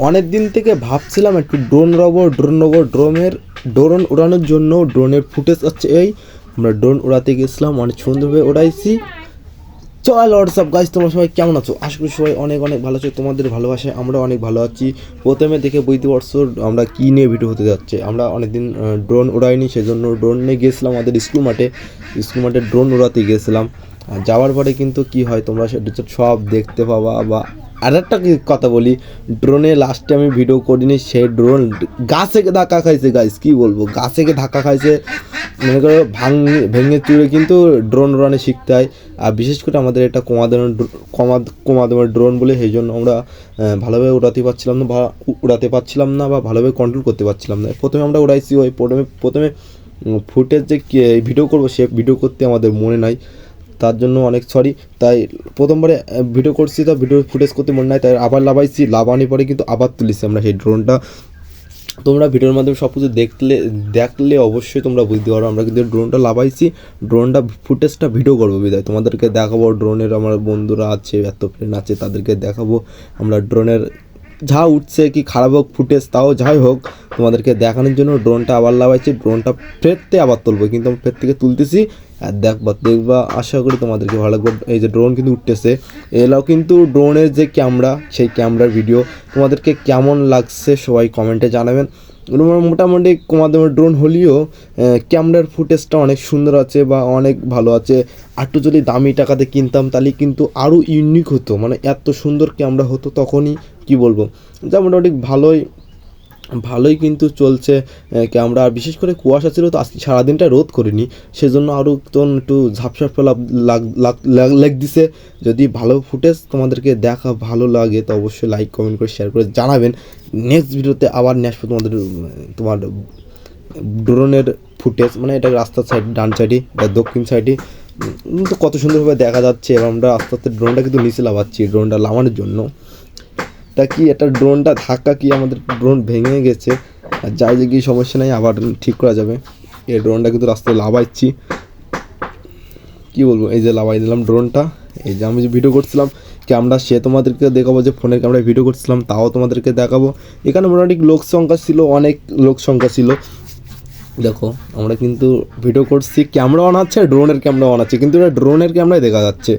অনেক দিন থেকে ভাবছিলাম একটু ড্রোন উড়াবো। ড্রোন উড়ানোর জন্য ড্রোনের ফুটেজ আছে। এই আমরা ড্রোন উড়াতে গেছিলাম, অনেক সুন্দরভাবে উড়াইছি। চল হোয়াটসঅ্যাপ গাইস, তোমরা সবাই কেমন আছো? আশা করি সবাই অনেক অনেক ভালো আছো। তোমাদের ভালোবাসায় আমরা অনেক ভালো আছি। প্রথমে দেখে বুঝতে পারছো আমরা কী নিয়ে ভিডিও হতে যাচ্ছে। আমরা অনেকদিন ড্রোন উড়াইনি, সেজন্য ড্রোন নিয়ে গিয়েছিলাম আমাদের স্কুল মাঠে ড্রোন উড়াতে গিয়েছিলাম। যাওয়ার পরে কিন্তু কি হয় তোমরা সেটা সব দেখতে পাবা। বা আর একটা কথা বলি, ড্রোনে লাস্টে আমি ভিডিও করিনি, সেই ড্রোন গাছে ধাক্কা খাইছে গাইস। কী বলবো, গাছে ধাক্কা খাইছে। মনে করো ভেঙে চুরে কিন্তু ড্রোন উড়ানো শিখতে হয়। আর বিশেষ করে আমাদের এটা কমাদামের ড্রোন বলে, সেই জন্য আমরা ভালোভাবে উড়াতে পারছিলাম না বা ভালোভাবে কন্ট্রোল করতে পারছিলাম না। প্রথমে আমরা উড়াইছি ওই প্রথমে ফুটেজ যে ভিডিও করবো, সে ভিডিও করতে আমাদের মনে নাই, তার জন্য অনেক সরি। তাই প্রথমবারে ভিডিও করছি, তো ভিডিও ফুটেজ করতে মনে নাই, তাই আবার লাভানি পরে কিন্তু আবার তুলেছি আমরা সেই ড্রোনটা। তোমরা ভিডিওর মাধ্যমে সব কিছু দেখলে অবশ্যই তোমরা বুঝতে পারো। আমরা কিন্তু ড্রোনটা লাভাইছি, ড্রোনটা ফুটেজটা ভিডিও করবো বিদায় তোমাদেরকে দেখাবো। ড্রোনের আমার বন্ধুরা আছে, এত ফ্রেন্ড আছে, তাদেরকে দেখাবো আমরা ড্রোনের যা উঠছে, কি খারাপ হোক ফুটেজ, তাও যাই হোক তোমাদেরকে দেখানোর জন্য ড্রোনটা আবার লাগাইছি। ড্রোনটা ফেরতে আবার তুলবো, কিন্তু আমি ফের থেকে তুলতেছি আর দেখবা আশা করি তোমাদেরকে ভালো লাগবে। এই যে ড্রোন কিন্তু উঠতেছে, এলাও কিন্তু ড্রোনের যে ক্যামেরা, সেই ক্যামেরার ভিডিও তোমাদেরকে কেমন লাগছে সবাই কমেন্টে জানাবেন। মোটামুটি কমাদামের ড্রোন হলেও ক্যামেরার ফুটেজটা অনেক সুন্দর আছে বা অনেক ভালো আছে। একটু যদি দামি টাকাতে কিনতাম তাহলে কিন্তু আরও ইউনিক হতো, মানে এত সুন্দর ক্যামেরা হতো তখনই। কি বলবো, যা মোটামুটি ভালোই কিন্তু চলছে ক্যামেরা। আর বিশেষ করে কুয়াশা ছিল, তো আজকে সারাদিনটা রোদ করিনি, সেজন্য আরও একটু ঝাপসা লাগতেছে। যদি ভালো ফুটেজ তোমাদেরকে দেখা ভালো লাগে তো অবশ্যই লাইক কমেন্ট করে শেয়ার করে জানাবেন। নেক্সট ভিডিওতে আবার নিয়ে আসবো তোমার ড্রোনের ফুটেজ, মানে এটা রাস্তার সাইড ডান সাইডে, এটা দক্ষিণ সাইডে তো কত সুন্দরভাবে দেখা যাচ্ছে। এবং আমরা আস্তে আস্তে ড্রোনটা কিন্তু নিচে লাগাচ্ছি ড্রোনটা লাগানোর জন্য। তা কি এটা ড্রোনটা ধাক্কা কি আমাদের ড্রোন ভেঙে গেছে, আর যাই যে কি সমস্যা নেই, আবার ঠিক করা যাবে। এই ড্রোনটা কিন্তু রাস্তায় লাভাইছি, কী বলবো, এই যে লাভাই দিলাম ড্রোনটা। এই যে আমি যে ভিডিও করছিলাম ক্যামেরা, সে তোমাদেরকে দেখাবো, যে ফোনের ক্যামেরায় ভিডিও করছিলাম তাও তোমাদেরকে দেখাবো। এখানে মোটামুটি অনেক লোক সংখ্যা ছিল। দেখো আমরা কিন্তু ভিডিও করছি, ক্যামেরা অন আছে, ড্রোনের ক্যামেরা অন আছে, কিন্তু এটা ড্রোনের ক্যামেরায় দেখা যাচ্ছে।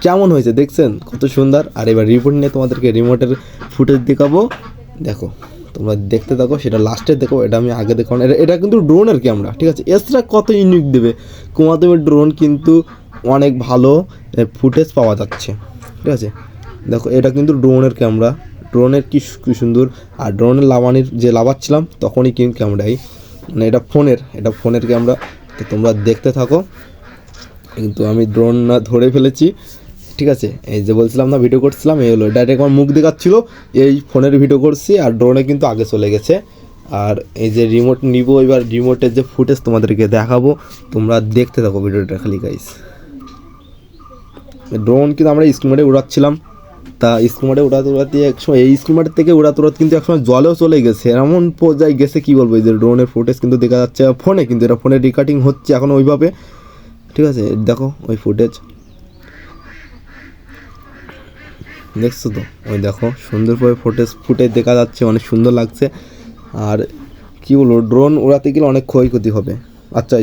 কেমন হয়েছে দেখছেন, কত সুন্দর। আর এবার রিমোট নিয়ে তোমাদেরকে রিমোটের ফুটেজ দেখাবো। দেখো তোমরা দেখতে থাকো, সেটা লাস্টে দেখো, এটা আমি আগে দেখো না। এটা কিন্তু ড্রোনের ক্যামেরা, ঠিক আছে। এছাড়া কত ইউনিক দেবে কুমাদামের ড্রোন, কিন্তু অনেক ভালো ফুটেজ পাওয়া যাচ্ছে, ঠিক আছে। দেখো এটা কিন্তু ড্রোনের ক্যামেরা, ড্রোনের কি সুন্দর। আর ড্রোনের লাভাচ্ছিলাম তখনই কিন্তু ক্যামেরাই, মানে এটা ফোনের ক্যামেরা। তো তোমরা দেখতে থাকো, কিন্তু আমি ড্রোন না ধরে ফেলেছি, ঠিক আছে। এই যে বলছিলাম না ভিডিও করছিলাম, এই হলো ডাইরেক্ট আমার মুখ দেখাচ্ছিলো, এই ফোনের ভিডিও করছি, আর ড্রোনে কিন্তু আগে চলে গেছে। আর এই যে রিমোট নিব, এবার রিমোটের যে ফুটেজ তোমাদেরকে দেখাবো, তোমরা দেখতে থাকো ভিডিওটা খালি গাইস। ড্রোন কিন্তু আমরা স্কুল মাঠে উড়াচ্ছিলাম, তা স্কুল মাঠে উড়াতে একসময় এই স্কুল মাঠের থেকে উড়াতে কিন্তু একসময় জলেও চলে গেছে, এমন পর্যায়ে গেছে কী বলবো। এই যে ড্রোনের ফুটেজ কিন্তু দেখা যাচ্ছে ফোনে, কিন্তু এটা ফোনে রেকর্ডিং হচ্ছে এখন ওইভাবে, ঠিক আছে। দেখো ওই ফুটেজ দেখছো তো, ওই দেখো সুন্দরভাবে ফুটেজ দেখা যাচ্ছে, অনেক সুন্দর লাগছে। আর কী বলবো, ড্রোন উড়াতে গেলে অনেক ক্ষয়ক্ষতি হবে। আচ্ছা